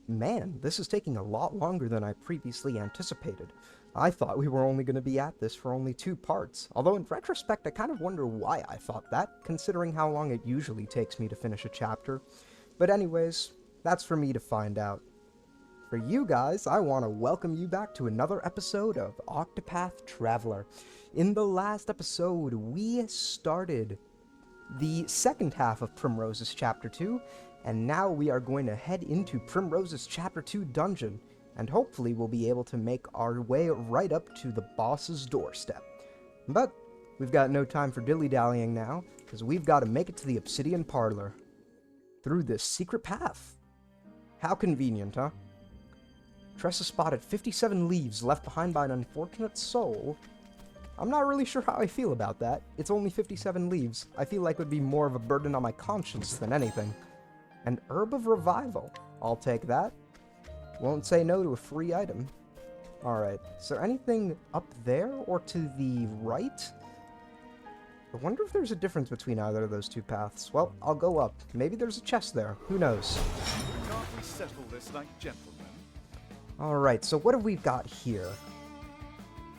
Man, this is taking a lot longer than I previously anticipated. I thought we were only going to be at this for only 2 parts, although in retrospect I kind of wonder why I thought that, considering how long it usually takes me to finish a chapter. But anyways, that's for me to find out. For you guys, I want to welcome you back to another episode of Octopath Traveler. In the last episode, we started the second half of Primrose's Chapter 2, and now we are going to head into Primrose's Chapter 2 dungeon, and hopefully we'll be able to make our way right up to the boss's doorstep. But we've got no time for dilly-dallying now, because we've got to make it to the Obsidian Parlor through this secret path. How convenient, huh? Tressa spotted 57 leaves left behind by an unfortunate soul. I'm not really sure how I feel about that. It's only 57 leaves. I feel like it would be more of a burden on my conscience than anything. An herb of revival. I'll take that. Won't say no to a free item. Alright, is there anything up there or to the right? I wonder if there's a difference between either of those two paths. Well, I'll go up. Maybe there's a chest there. Who knows? Can't we settle this like gentlemen? Alright, so what have we got here?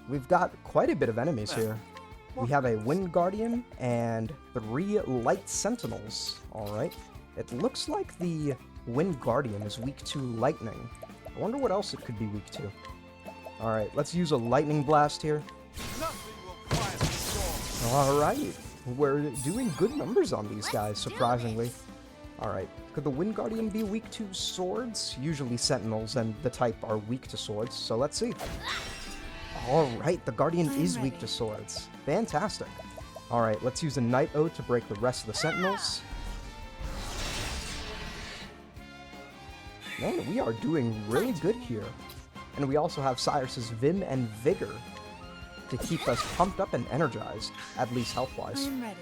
We've got quite a bit of enemies here. We have a Wind Guardian and 3 Light Sentinels. Alright. It looks like the Wind Guardian is weak to lightning. I wonder what else it could be weak to. Alright, let's use a lightning blast here. Alright, we're doing good numbers on these guys, surprisingly. Alright, could the Wind Guardian be weak to swords? Usually Sentinels and the type are weak to swords, so let's see. Alright, the Guardian is weak to swords. Fantastic. Alright, let's use a Night Ode to break the rest of the Sentinels. Man, we are doing really good here. And we also have Cyrus's Vim and Vigor to keep us pumped up and energized, at least health-wise. I'm ready.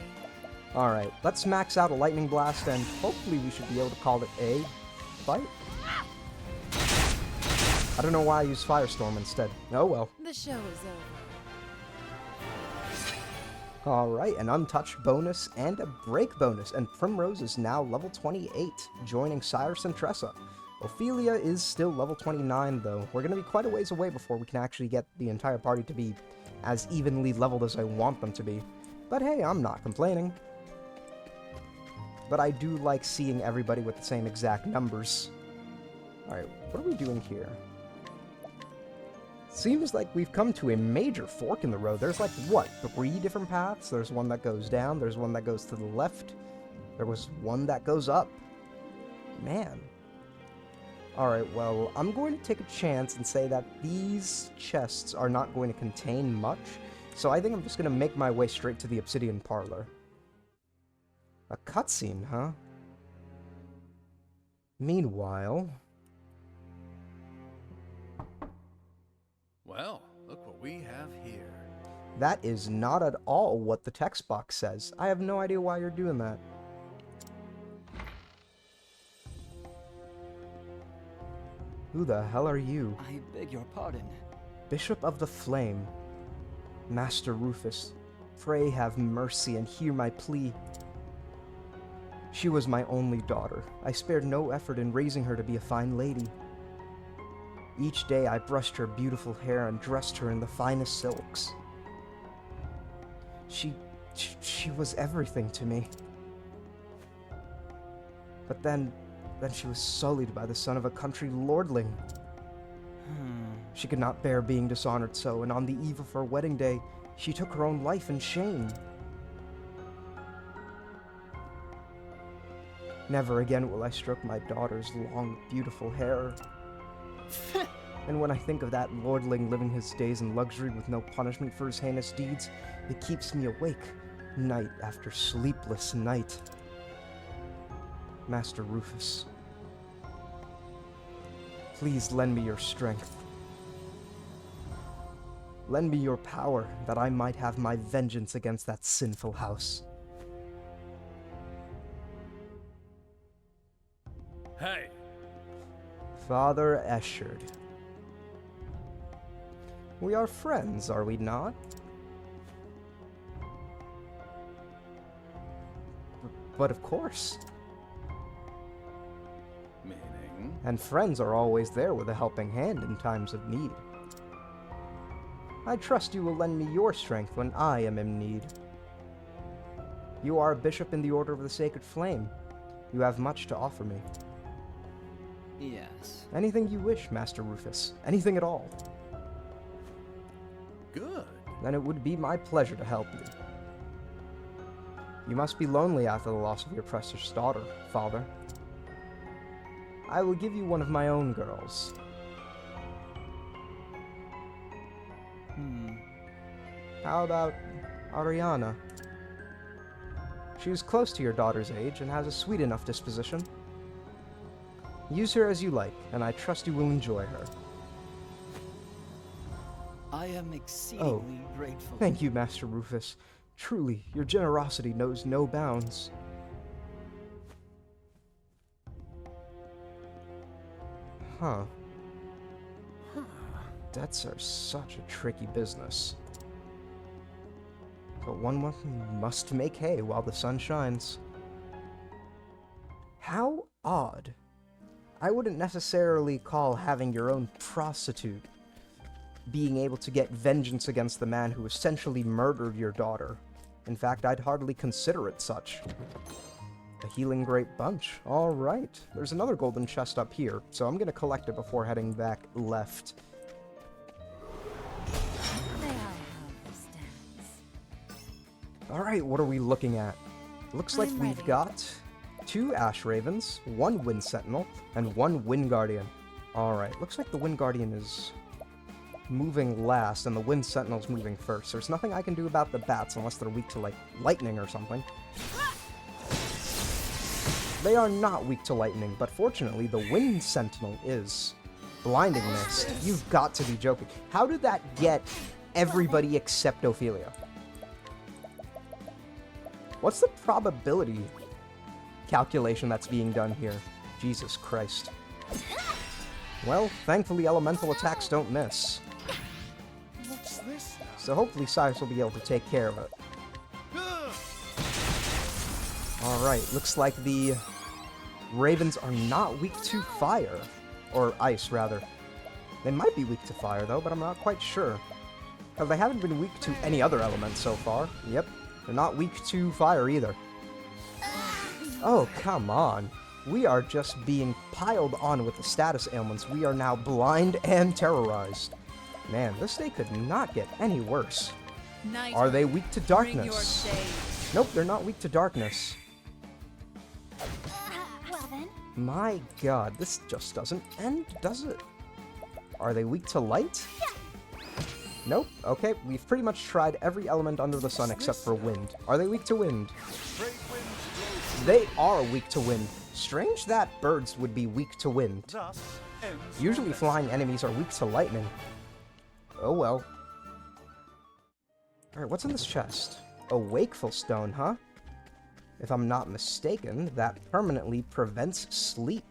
Alright, let's max out a Lightning Blast, and hopefully we should be able to call it a fight. I don't know why I used Firestorm instead. Oh well. The show is over. Alright, an Untouched bonus and a Break bonus, and Primrose is now level 28, joining Cyrus and Tressa. Ophelia is still level 29, though. We're going to be quite a ways away before we can actually get the entire party to be as evenly leveled as I want them to be. But hey, I'm not complaining. But I do like seeing everybody with the same exact numbers. Alright, what are we doing here? Seems like we've come to a major fork in the road. There's like, what, 3 different paths? There's one that goes down, there's one that goes to the left, there was one that goes up. Man. Alright, well, I'm going to take a chance and say that these chests are not going to contain much, so I think I'm just going to make my way straight to the Obsidian Parlor. A cutscene, huh? Meanwhile... Well, look what we have here. That is not at all what the text box says. I have no idea why you're doing that. Who the hell are you? I beg your pardon. Bishop of the Flame. Master Rufus, pray have mercy and hear my plea. She was my only daughter. I spared no effort in raising her to be a fine lady. Each day I brushed her beautiful hair and dressed her in the finest silks. She was everything to me. But then she was sullied by the son of a country lordling. She could not bear being dishonored so, and on the eve of her wedding day, she took her own life in shame. Never again will I stroke my daughter's long, beautiful hair. And when I think of that lordling living his days in luxury with no punishment for his heinous deeds, it keeps me awake, night after sleepless night. Master Rufus, please lend me your strength. Lend me your power, that I might have my vengeance against that sinful house. Hey! Father Eschard. We are friends, are we not? But of course. Meaning? And friends are always there with a helping hand in times of need. I trust you will lend me your strength when I am in need. You are a bishop in the Order of the Sacred Flame. You have much to offer me. Yes. Anything you wish, Master Rufus. Anything at all. Good. Then it would be my pleasure to help you. You must be lonely after the loss of your precious daughter, Father. I will give you one of my own girls. How about Ariana? She is close to your daughter's age and has a sweet enough disposition. Use her as you like, and I trust you will enjoy her. I am exceedingly grateful. Thank you, Master Rufus. Truly, your generosity knows no bounds. Huh. Debts are such a tricky business. But one must make hay while the sun shines. How odd. I wouldn't necessarily call having your own prostitute being able to get vengeance against the man who essentially murdered your daughter. In fact, I'd hardly consider it such. A healing grape bunch. Alright. There's another golden chest up here, so I'm gonna collect it before heading back left. Alright, what are we looking at? Looks like we've got 2 Ash Ravens, 1 Wind Sentinel, and 1 Wind Guardian. Alright, looks like the Wind Guardian is moving last, and the Wind Sentinel's moving first. There's nothing I can do about the bats unless they're weak to, like, lightning or something. They are not weak to lightning, but fortunately, the Wind Sentinel is. Blinding Mist. You've got to be joking. How did that get everybody except Ophelia? What's the probability calculation that's being done here? Jesus Christ. Well, thankfully elemental attacks don't miss. What's this now? So hopefully Cyrus will be able to take care of it. Alright, looks like the Ravens are not weak to fire. Or ice, rather. They might be weak to fire, though, but I'm not quite sure. Because they haven't been weak to any other element so far. Yep, they're not weak to fire either. Oh, come on. We are just being piled on with the status ailments. We are now blind and terrorized. Man, this day could not get any worse. Are they weak to darkness? Nope, they're not weak to darkness. Well then. My god, this just doesn't end, does it? Are they weak to light? Nope. Okay, we've pretty much tried every element under the sun except for wind. Are they weak to wind? They are weak to wind. Strange that birds would be weak to wind. Usually flying enemies are weak to lightning. Oh well. Alright, what's in this chest? A wakeful stone, huh? If I'm not mistaken, that permanently prevents sleep.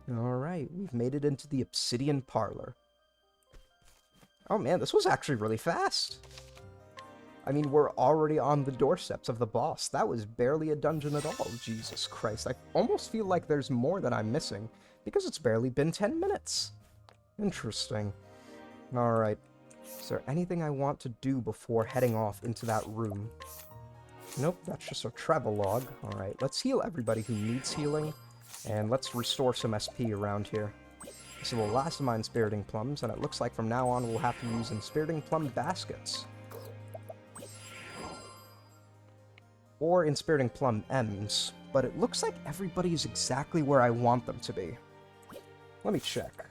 Alright, we've made it into the Obsidian Parlor. Oh man, this was actually really fast. I mean, we're already on the doorsteps of the boss. That was barely a dungeon at all. Jesus Christ, I almost feel like there's more that I'm missing, because it's barely been 10 minutes. Interesting. Alright, is there anything I want to do before heading off into that room? Nope, that's just a travel log. Alright, let's heal everybody who needs healing, and let's restore some SP around here. This is the last of my Inspiriting Plums, and it looks like from now on we'll have to use Inspiriting Plum baskets. Or Inspiriting Plum M's, but it looks like everybody's exactly where I want them to be. Let me check.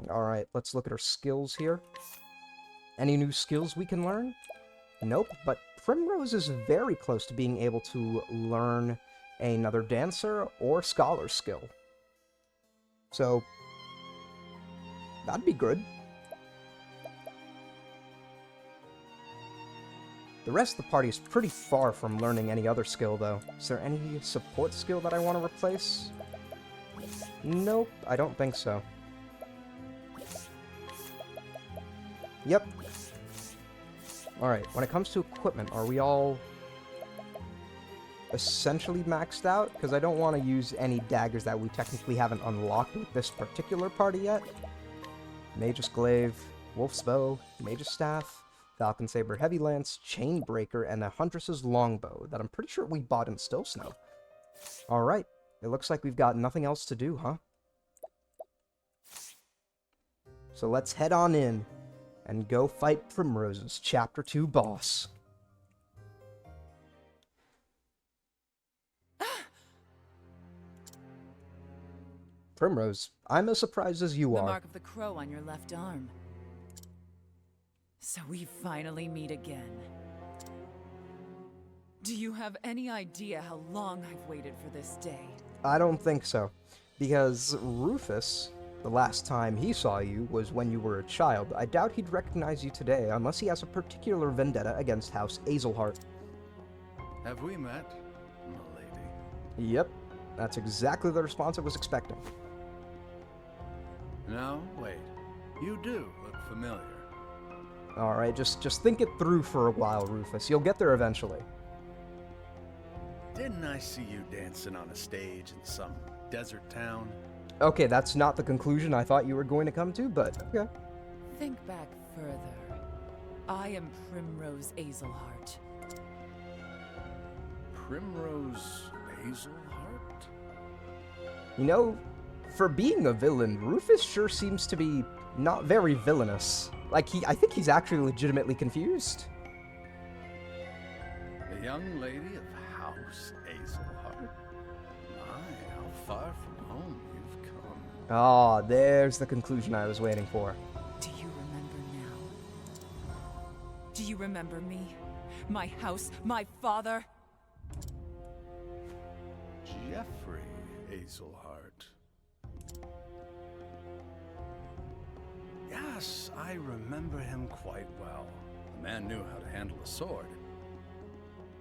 Alright, let's look at our skills here. Any new skills we can learn? Nope, but Primrose is very close to being able to learn another Dancer or Scholar skill. So, that'd be good. The rest of the party is pretty far from learning any other skill, though. Is there any support skill that I want to replace? Nope, I don't think so. Yep. Alright, when it comes to equipment, are we all essentially maxed out, because I don't want to use any daggers that we technically haven't unlocked with this particular party yet. Mage's Glaive, Wolf's Bow, Mage's Staff, Falcon Saber Heavy Lance, Chain Breaker, and a Huntress's Longbow that I'm pretty sure we bought in Still Snow. Alright, it looks like we've got nothing else to do, huh? So let's head on in and go fight Primrose's Chapter 2 boss. Primrose, I'm as surprised as you The are. mark of the crow on your left arm. So we finally meet again. Do you have any idea how long I've waited for this day? I don't think so, because Rufus, the last time he saw you was when you were a child. I doubt he'd recognize you today unless he has a particular vendetta against House Azelhart. Have we met, milady? Yep, that's exactly the response I was expecting. No, wait. You do look familiar. Alright, just think it through for a while, Rufus. You'll get there eventually. Didn't I see you dancing on a stage in some desert town? Okay, that's not the conclusion I thought you were going to come to, but okay. Think back further. I am Primrose Azelhart. Primrose Azelhart? You know, for being a villain, Rufus sure seems to be not very villainous. Like, I think he's actually legitimately confused. A young lady of House Azelhart? My, how far from home you've come. Ah, there's the conclusion I was waiting for. Do you remember now? Do you remember me? My house, my father? Geoffrey Azelhart. Yes, I remember him quite well. The man knew how to handle a sword.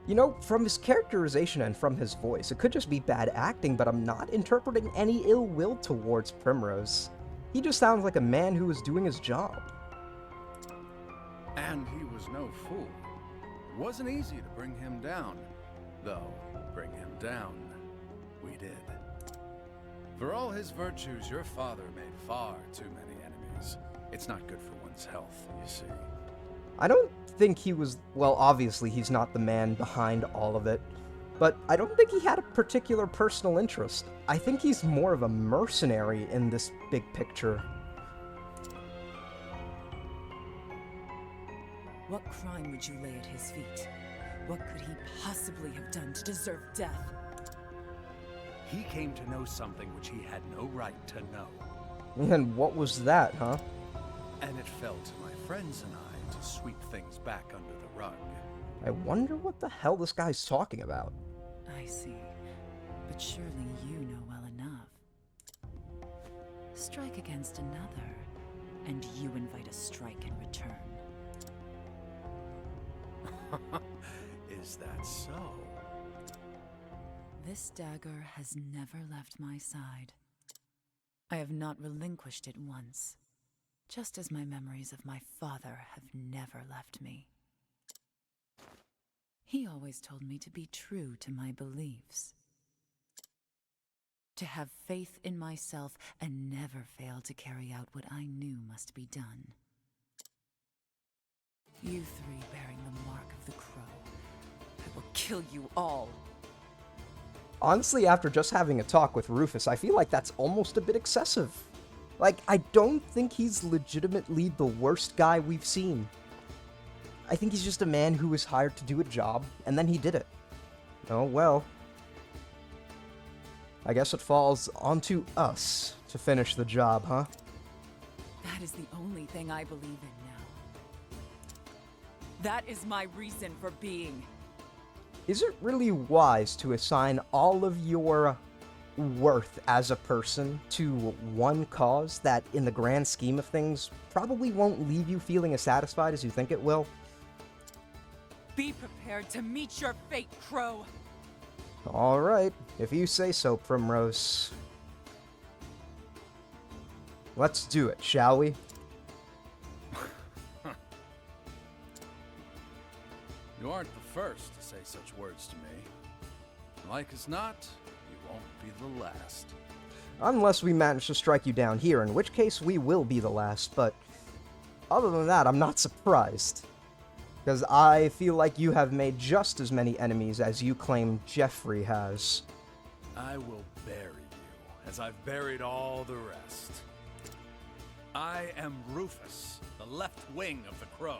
You know, from his characterization and from his voice, it could just be bad acting, but I'm not interpreting any ill will towards Primrose. He just sounds like a man who was doing his job. And he was no fool. It wasn't easy to bring him down. Though, bring him down, we did. For all his virtues, your father made far too many enemies. It's not good for one's health, you see. I don't think he was, well, obviously he's not the man behind all of it, but I don't think he had a particular personal interest. I think he's more of a mercenary in this big picture. What crime would you lay at his feet? What could he possibly have done to deserve death? He came to know something which he had no right to know. And what was that, huh? And it fell to my friends and I to sweep things back under the rug. I wonder what the hell this guy's talking about. I see. But surely you know well enough. Strike against another, and you invite a strike in return. Is that so? This dagger has never left my side. I have not relinquished it once, just as my memories of my father have never left me. He always told me to be true to my beliefs, to have faith in myself and never fail to carry out what I knew must be done. You three bearing the mark of the crow, I will kill you all. Honestly, after just having a talk with Rufus, I feel like that's almost a bit excessive. Like, I don't think he's legitimately the worst guy we've seen. I think he's just a man who was hired to do a job, and then he did it. Oh well. I guess it falls onto us to finish the job, huh? That is the only thing I believe in now. That is my reason for being. Is it really wise to assign all of your worth as a person to one cause that, in the grand scheme of things, probably won't leave you feeling as satisfied as you think it will? Be prepared to meet your fate, Crow! Alright, if you say so, Primrose. Let's do it, shall we? You aren't the first to say such words to me. Like as not, you won't be the last. Unless we manage to strike you down here, in which case we will be the last, but other than that, I'm not surprised. Because I feel like you have made just as many enemies as you claim Geoffrey has. I will bury you, as I've buried all the rest. I am Rufus, the left wing of the Crow.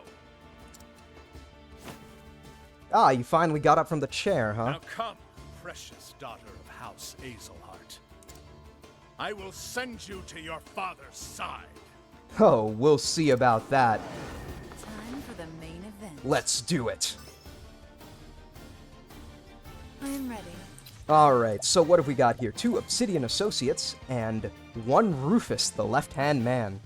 Ah, you finally got up from the chair, huh? Now come, precious daughter of House Azelhart. I will send you to your father's side. Oh, we'll see about that. Time for the main event. Let's do it. I am ready. Alright, so what have we got here? 2 Obsidian Associates and 1 Rufus, the left-hand man.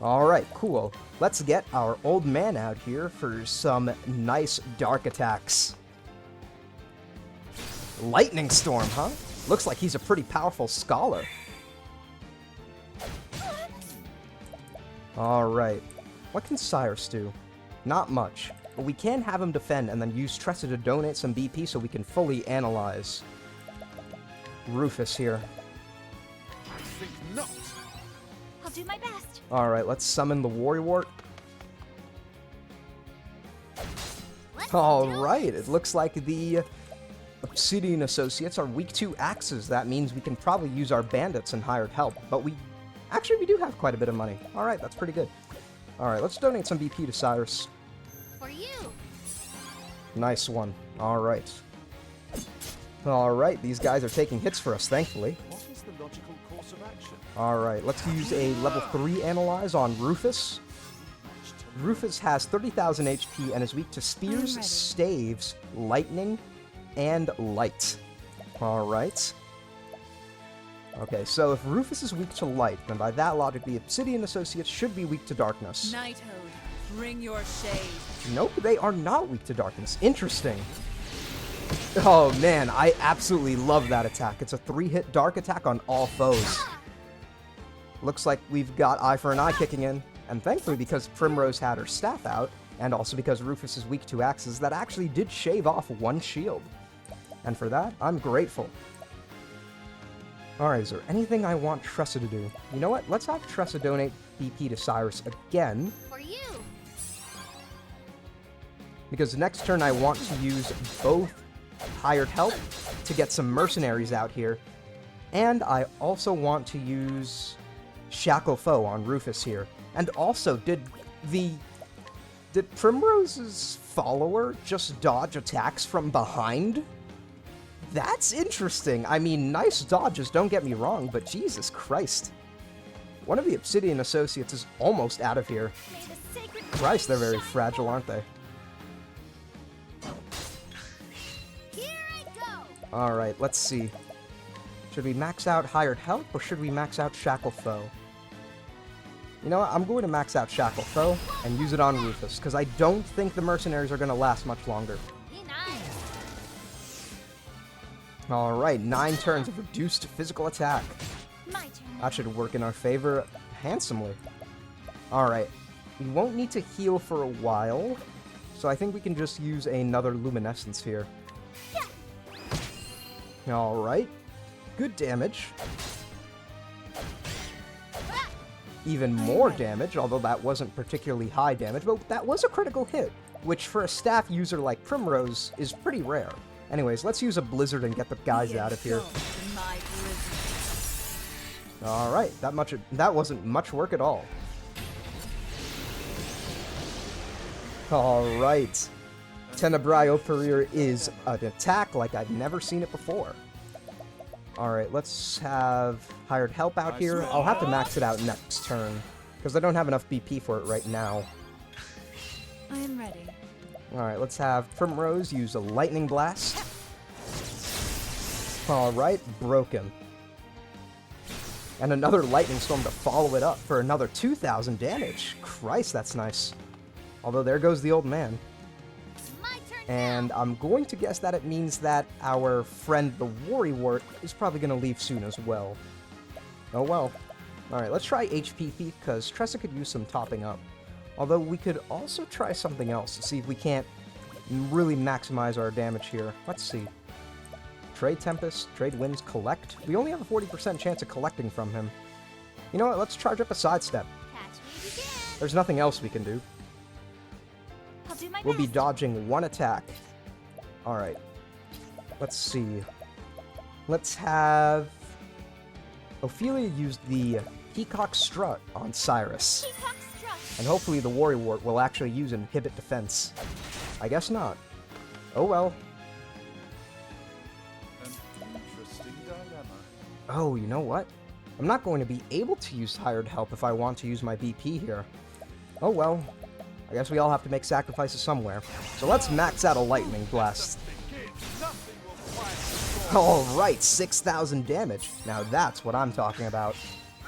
Alright, cool. Let's get our old man out here for some nice dark attacks. Lightning Storm, huh? Looks like he's a pretty powerful scholar. Alright. What can Cyrus do? Not much. But we can have him defend and then use Tressa to donate some BP so we can fully analyze Rufus here. I think not. I'll do my best. Alright, let's summon the Warrior. Let's Alright, it looks like the Obsidian Associates are weak to axes. That means we can probably use our bandits and hired help. But we do have quite a bit of money. Alright, that's pretty good. Alright, let's donate some BP to Cyrus. For you. Nice one. Alright. Alright, these guys are taking hits for us, thankfully. What is the logical course of action? Alright, let's use a level 3 Analyze on Rufus. Rufus has 30,000 HP and is weak to spears, ready. staves, lightning, and light. Alright. Okay, so if Rufus is weak to light, then by that logic, the Obsidian Associates should be weak to darkness. Knighthood, bring your shade. Nope, they are not weak to darkness. Interesting. Oh man, I absolutely love that attack. It's a 3-hit dark attack on all foes. Looks like we've got Eye for an Eye kicking in. And thankfully, because Primrose had her staff out, and also because Rufus is weak to axes, that actually did shave off 1 shield. And for that, I'm grateful. Alright, is there anything I want Tressa to do? You know what? Let's have Tressa donate BP to Cyrus again. For you. Because next turn I want to use both hired help to get some mercenaries out here. And I also want to use Shackle Foe on Rufus here. And also, did Primrose's follower just dodge attacks from behind? That's interesting. I mean, nice dodges, don't get me wrong, but Jesus Christ. One of the Obsidian Associates is almost out of here. May the sacred Christ, they're very shine fragile, aren't they? Here I go. Alright, let's see. Should we max out Hired Help, or should we max out Shackle Foe? You know what, I'm going to max out Shackle Foe and use it on Rufus, because I don't think the mercenaries are going to last much longer. Be nice. Alright, 9 turns of reduced physical attack. My turn. That should work in our favor handsomely. Alright, we won't need to heal for a while, so I think we can just use another Luminescence here. Alright, good damage. Even more damage, although that wasn't particularly high damage, but that was a critical hit, which for a staff user like Primrose is pretty rare. Anyways, let's use a Blizzard and get the guys out of here. Alright, that wasn't much work at all. Alright. Tenebrae Operior is an attack like I've never seen it before. Alright, let's have Hired Help out here. I'll have to max it out next turn, because I don't have enough BP for it right now. I am ready. Alright, let's have Primrose use a Lightning Blast. Alright, broken. And another Lightning Storm to follow it up for another 2,000 damage. Christ, that's nice. Although there goes the old man. My turn. And I'm going to guess that it means that our friend the Worrywart is probably going to leave soon as well. Oh well. Alright, let's try HPP, because Tressa could use some topping up. Although we could also try something else to see if we can't really maximize our damage here. Let's see. Trade Tempest, Trade Winds, Collect. We only have a 40% chance of collecting from him. You know what? Let's charge up a sidestep. Catch me if you can. There's nothing else we can do. I'll do my We'll be best. dodging one attack. Alright. Let's see. Let's have... Ophelia used the Peacock Strut on Cyrus. Peacock strut. And hopefully the Warrior Wart will actually use Inhibit Defense. I guess not. Oh well. An interesting dilemma. Oh, you know what? I'm not going to be able to use Hired Help if I want to use my BP here. Oh well. I guess we all have to make sacrifices somewhere. So let's max out a Lightning Blast. Alright, 6,000 damage. Now that's what I'm talking about.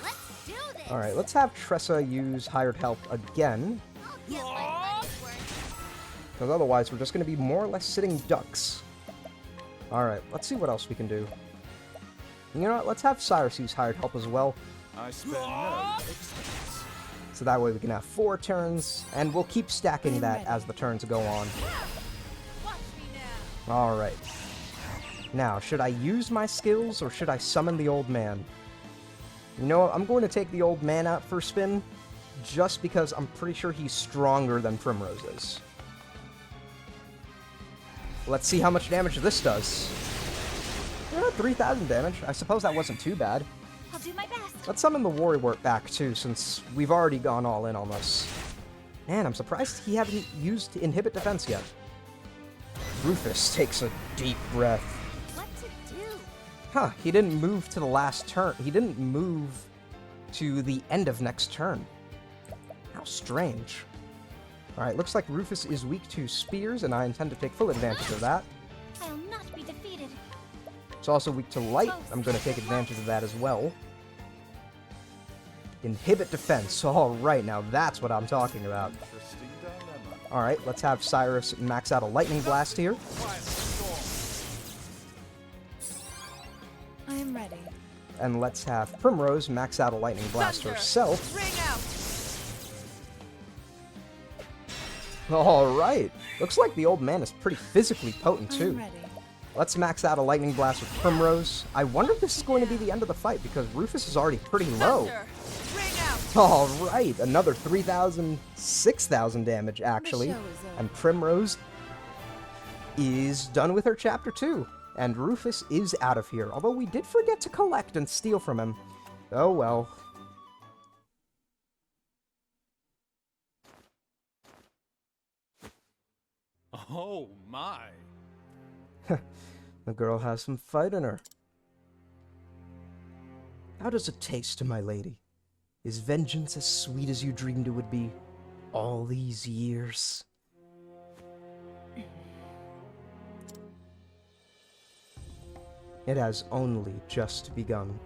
Let's do this. Alright, let's have Tressa use Hired Help again. I'll get my money's worth. Because otherwise we're just going to be more or less sitting ducks. Alright, let's see what else we can do. You know what, let's have Cyrus use Hired Help as well. I spend no expense. So that way we can have 4 turns, and we'll keep stacking that as the turns go on. Watch me now. Alright. Now, should I use my skills, or should I summon the old man? You know what, I'm going to take the old man out for a spin, just because I'm pretty sure he's stronger than Primrose is. Let's see how much damage this does. 3,000 damage. I suppose that wasn't too bad. I'll do my best. Let's summon the Warrior Wart back, too, since we've already gone all in on this. Man, I'm surprised he hasn't used Inhibit Defense yet. Rufus takes a deep breath. What to do? Huh, he didn't move to the last turn. He didn't move to the end of next turn. How strange. Alright, looks like Rufus is weak to spears, and I intend to take full advantage of that. I'll not be defeated. It's also weak to light. I'm going to take advantage of that as well. Inhibit defense. Alright, now that's what I'm talking about. Interesting dilemma. Alright, let's have Cyrus max out a lightning blast here. I am ready. And let's have Primrose max out a lightning blast herself. Ring out. Alright. Looks like the old man is pretty physically potent I'm too. ready. Let's max out a lightning blast with Primrose. I wonder if this is going to be the end of the fight because Rufus is already pretty low. Ring out. Alright, another 3,000, 6,000 damage actually. The show is over. And Primrose is done with her chapter 2. And Rufus is out of here, although we did forget to collect and steal from him. Oh well. Oh my. The girl has some fight in her. How does it taste, my lady? Is vengeance as sweet as you dreamed it would be all these years? It has only just begun.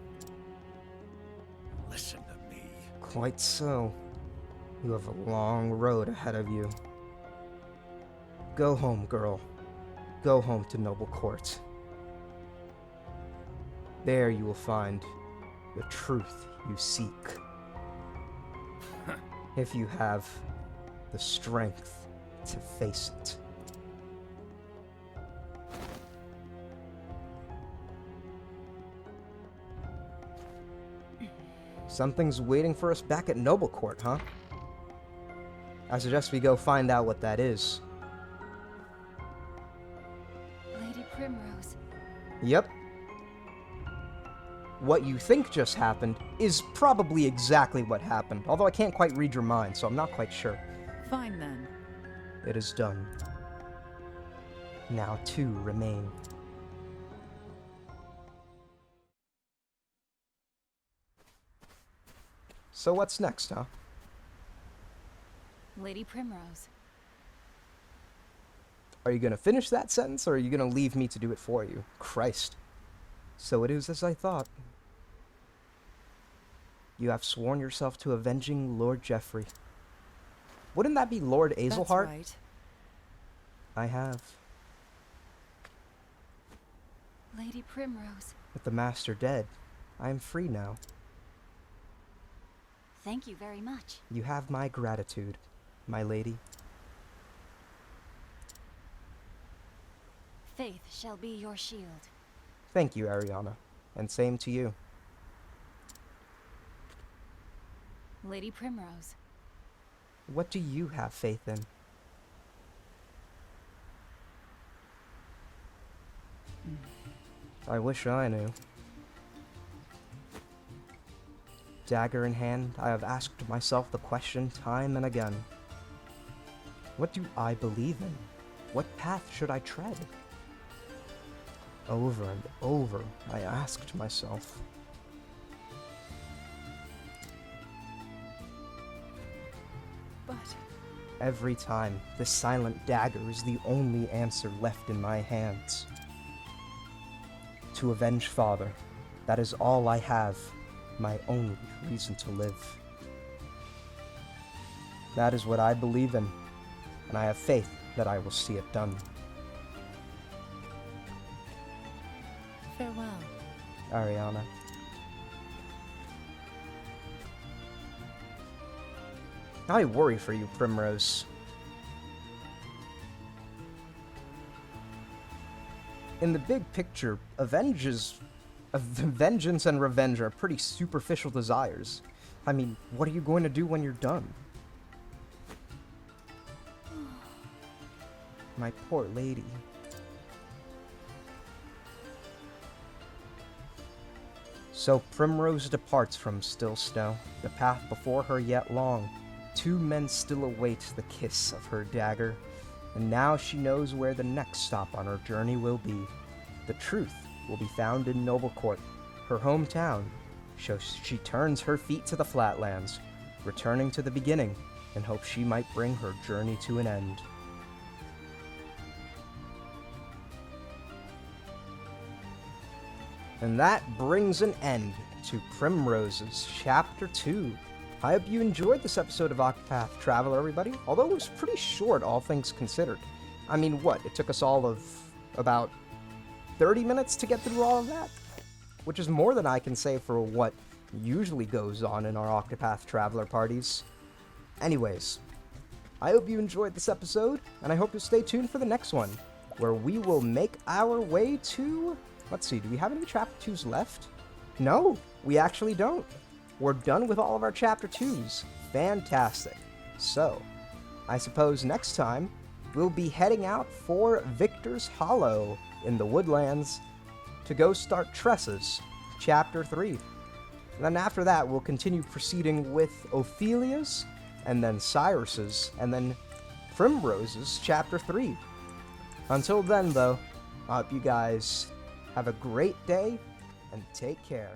Listen to me. Quite so. You have a long road ahead of you. Go home, girl. Go home to Noblecourt. There you will find the truth you seek. If you have the strength to face it. Something's waiting for us back at Noblecourt, huh? I suggest we go find out what that is. Lady Primrose. Yep. What you think just happened is probably exactly what happened, although I can't quite read your mind, so I'm not quite sure. Fine then. It is done. Now 2 remain. So what's next, huh? Lady Primrose. Are you gonna finish that sentence, or are you gonna leave me to do it for you? Christ. So it is as I thought. You have sworn yourself to avenging Lord Geoffrey. Wouldn't that be Lord Azelhart? That's right. I have. Lady Primrose. With the Master dead, I am free now. Thank you very much. You have my gratitude, my lady. Faith shall be your shield. Thank you, Ariana. And same to you. Lady Primrose. What do you have faith in? I wish I knew. Dagger in hand, I have asked myself the question time and again. What do I believe in? What path should I tread? Over and over, I asked myself. But Every time, the silent dagger is the only answer left in my hands. To avenge father, that is all I have, my only reason to live. That is what I believe in, and I have faith that I will see it done. farewell. Ariana. I worry for you, Primrose. In the big picture, vengeance and revenge are pretty superficial desires. I mean, what are you going to do when you're done? My poor lady. So Primrose departs from Still Snow, the path before her yet long. 2 men still await the kiss of her dagger, and now she knows where the next stop on her journey will be. The truth will be found in Noblecourt, her hometown, so she turns her feet to the flatlands, returning to the beginning in hopes she might bring her journey to an end. And that brings an end to Primrose's Chapter 2. I hope you enjoyed this episode of Octopath Traveler, everybody, although it was pretty short, all things considered. I mean, what? It took us all of about 30 minutes to get through all of that? Which is more than I can say for what usually goes on in our Octopath Traveler parties. Anyways, I hope you enjoyed this episode, and I hope you'll stay tuned for the next one, where we will make our way to... Let's see, do we have any Chapter 2s left? No, we actually don't. We're done with all of our Chapter 2s. Fantastic. So, I suppose next time, we'll be heading out for Victor's Hollow in the Woodlands to go start Tressa's Chapter 3. And then after that, we'll continue proceeding with Ophelia's, and then Cyrus's, and then Primrose's Chapter 3. Until then, though, I hope you guys have a great day, and take care.